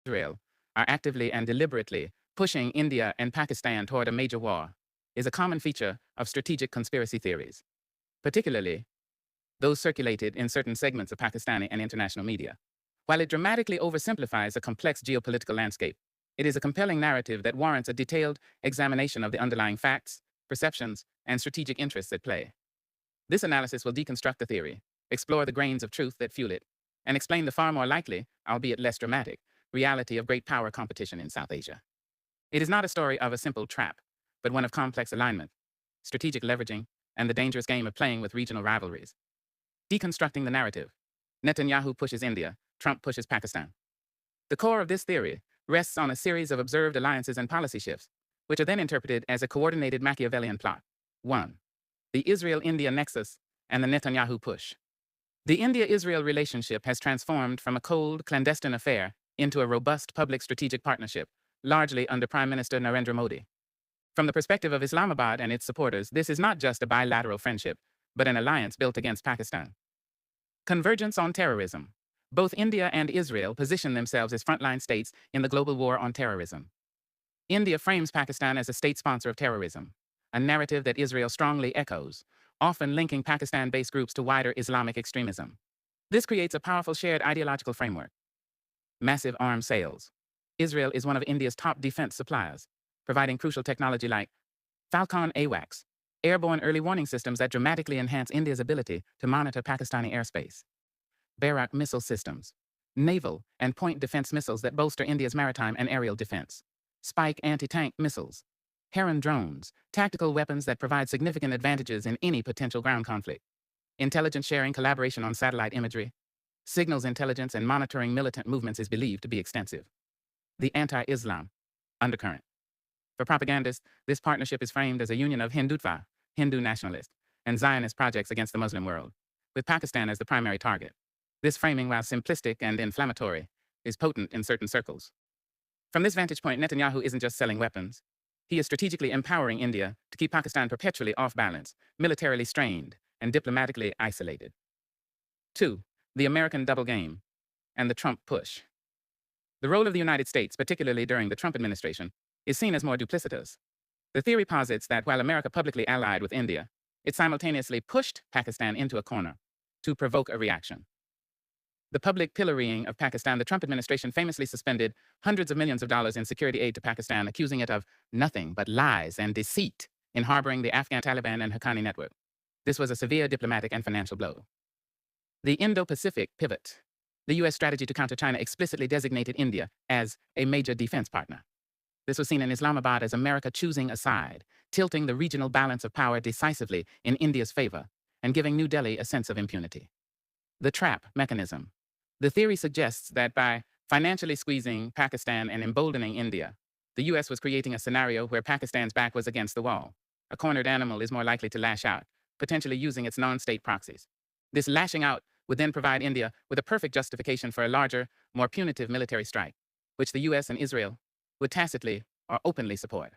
Israel are actively and deliberately pushing India and Pakistan toward a major war is a common feature of strategic conspiracy theories, particularly those circulated in certain segments of Pakistani and international media. While it dramatically oversimplifies a complex geopolitical landscape, it is a compelling narrative that warrants a detailed examination of the underlying facts, perceptions, and strategic interests at play. This analysis will deconstruct the theory, explore the grains of truth that fuel it, and explain the far more likely, albeit less dramatic, reality of great power competition in South Asia. It is not a story of a simple trap, but one of complex alignment, strategic leveraging, and the dangerous game of playing with regional rivalries. Deconstructing the narrative. Netanyahu pushes India, Trump pushes Pakistan. The core of this theory rests on a series of observed alliances and policy shifts, which are then interpreted as a coordinated Machiavellian plot. 1. The Israel-India nexus and the Netanyahu push. The India-Israel relationship has transformed from a cold, clandestine affair into a robust public strategic partnership, largely under Prime Minister Narendra Modi. From the perspective of Islamabad and its supporters, this is not just a bilateral friendship, but an alliance built against Pakistan. Convergence on terrorism. Both India and Israel position themselves as frontline states in the global war on terrorism. India frames Pakistan as a state sponsor of terrorism, a narrative that Israel strongly echoes, often linking Pakistan-based groups to wider Islamic extremism. This creates a powerful shared ideological framework. Massive arms sales. Israel is one of India's top defense suppliers, providing crucial technology like Falcon AWACS, airborne early warning systems that dramatically enhance India's ability to monitor Pakistani airspace. Barak missile systems, naval and point defense missiles that bolster India's maritime and aerial defense. Spike anti-tank missiles. Heron drones, tactical weapons that provide significant advantages in any potential ground conflict. Intelligence sharing collaboration on satellite imagery. Signals intelligence and monitoring militant movements is believed to be extensive. The anti-Islam undercurrent. For propagandists, this partnership is framed as a union of Hindutva, Hindu nationalist, and Zionist projects against the Muslim world, with Pakistan as the primary target. This framing, while simplistic and inflammatory, is potent in certain circles. From this vantage point, Netanyahu isn't just selling weapons. He is strategically empowering India to keep Pakistan perpetually off balance, militarily strained, and diplomatically isolated. 2. The American double game and the Trump push. The role of the United States, particularly during the Trump administration, is seen as more duplicitous. The theory posits that while America publicly allied with India, it simultaneously pushed Pakistan into a corner to provoke a reaction. The public pillorying of Pakistan, the Trump administration famously suspended hundreds of millions of dollars in security aid to Pakistan, accusing it of nothing but lies and deceit in harboring the Afghan Taliban and Haqqani network. This was a severe diplomatic and financial blow. The Indo-Pacific pivot. The U.S. strategy to counter China explicitly designated India as a major defense partner. This was seen in Islamabad as America choosing a side, tilting the regional balance of power decisively in India's favor, and giving New Delhi a sense of impunity. The trap mechanism. The theory suggests that by financially squeezing Pakistan and emboldening India, the U.S. was creating a scenario where Pakistan's back was against the wall. A cornered animal is more likely to lash out, potentially using its non-state proxies. This lashing out would then provide India with a perfect justification for a larger, more punitive military strike, which the U.S. and Israel would tacitly or openly support.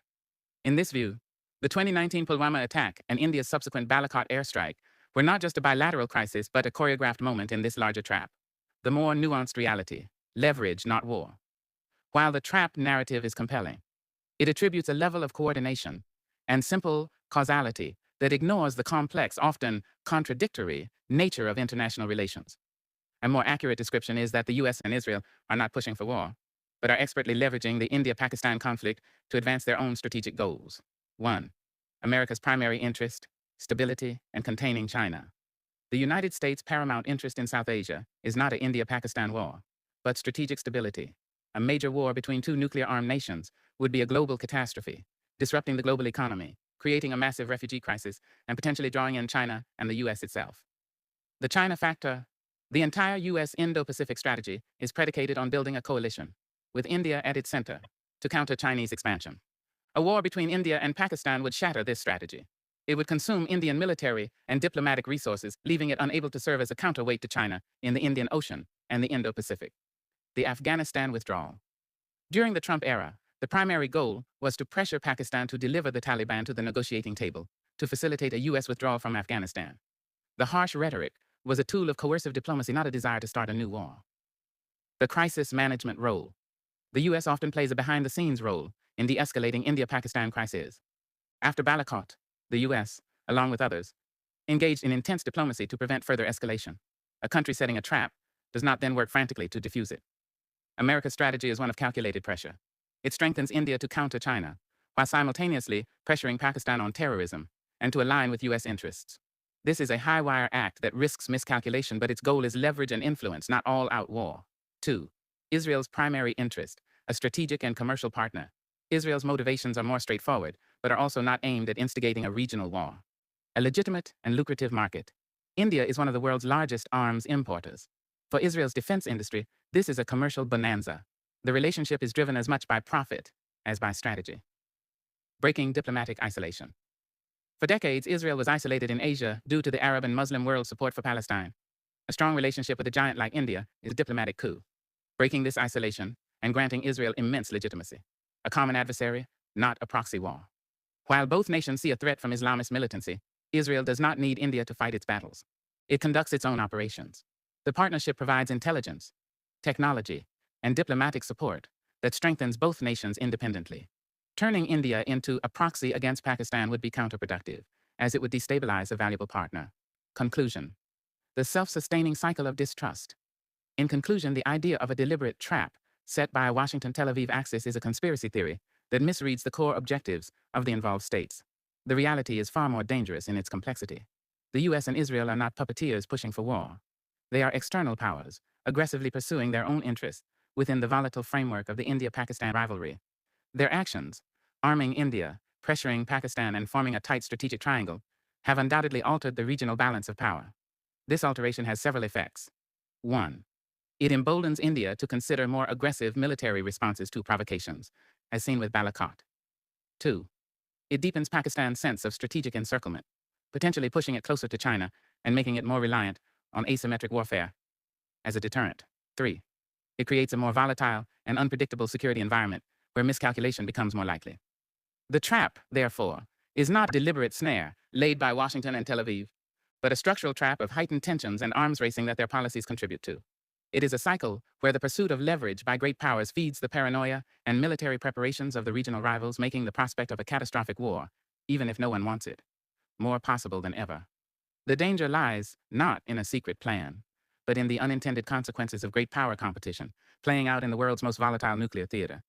In this view, the 2019 Pulwama attack and India's subsequent Balakot airstrike were not just a bilateral crisis, but a choreographed moment in this larger trap. The more nuanced reality, leverage, not war. While the trap narrative is compelling, it attributes a level of coordination and simple causality that ignores the complex, often contradictory, nature of international relations. A more accurate description is that the US and Israel are not pushing for war, but are expertly leveraging the India-Pakistan conflict to advance their own strategic goals. 1. America's primary interest, stability, and containing China. The United States' paramount interest in South Asia is not an India-Pakistan war, but strategic stability. A major war between two nuclear-armed nations would be a global catastrophe, disrupting the global economy, creating a massive refugee crisis, and potentially drawing in China and the US itself. The China factor. The entire US Indo-Pacific strategy is predicated on building a coalition, with India at its center, to counter Chinese expansion. A war between India and Pakistan would shatter this strategy. It would consume Indian military and diplomatic resources, leaving it unable to serve as a counterweight to China in the Indian Ocean and the Indo-Pacific. The Afghanistan withdrawal. During the Trump era, the primary goal was to pressure Pakistan to deliver the Taliban to the negotiating table, to facilitate a U.S. withdrawal from Afghanistan. The harsh rhetoric was a tool of coercive diplomacy, not a desire to start a new war. The crisis management role. The US often plays a behind-the-scenes role in de-escalating India-Pakistan crisis. After Balakot, the US, along with others, engaged in intense diplomacy to prevent further escalation. A country setting a trap does not then work frantically to defuse it. America's strategy is one of calculated pressure. It strengthens India to counter China, while simultaneously pressuring Pakistan on terrorism and to align with US interests. This is a high-wire act that risks miscalculation, but its goal is leverage and influence, not all-out war. 2. Israel's primary interest, a strategic and commercial partner. Israel's motivations are more straightforward, but are also not aimed at instigating a regional war. A legitimate and lucrative market. India is one of the world's largest arms importers. For Israel's defense industry, this is a commercial bonanza. The relationship is driven as much by profit as by strategy. Breaking diplomatic isolation. For decades, Israel was isolated in Asia due to the Arab and Muslim world's support for Palestine. A strong relationship with a giant like India is a diplomatic coup, breaking this isolation and granting Israel immense legitimacy. A common adversary, not a proxy war. While both nations see a threat from Islamist militancy, Israel does not need India to fight its battles. It conducts its own operations. The partnership provides intelligence, technology, and diplomatic support that strengthens both nations independently. Turning India into a proxy against Pakistan would be counterproductive, as it would destabilize a valuable partner. Conclusion. The self-sustaining cycle of distrust. In conclusion, the idea of a deliberate trap set by a Washington-Tel Aviv axis is a conspiracy theory that misreads the core objectives of the involved states. The reality is far more dangerous in its complexity. The US and Israel are not puppeteers pushing for war. They are external powers, aggressively pursuing their own interests within the volatile framework of the India-Pakistan rivalry. Their actions, arming India, pressuring Pakistan, and forming a tight strategic triangle, have undoubtedly altered the regional balance of power. This alteration has several effects. 1. It emboldens India to consider more aggressive military responses to provocations, as seen with Balakot. 2. It deepens Pakistan's sense of strategic encirclement, potentially pushing it closer to China and making it more reliant on asymmetric warfare as a deterrent. 3. It creates a more volatile and unpredictable security environment where miscalculation becomes more likely. The trap, therefore, is not a deliberate snare laid by Washington and Tel Aviv, but a structural trap of heightened tensions and arms racing that their policies contribute to. It is a cycle where the pursuit of leverage by great powers feeds the paranoia and military preparations of the regional rivals, making the prospect of a catastrophic war, even if no one wants it, more possible than ever. The danger lies not in a secret plan, but in the unintended consequences of great power competition playing out in the world's most volatile nuclear theater.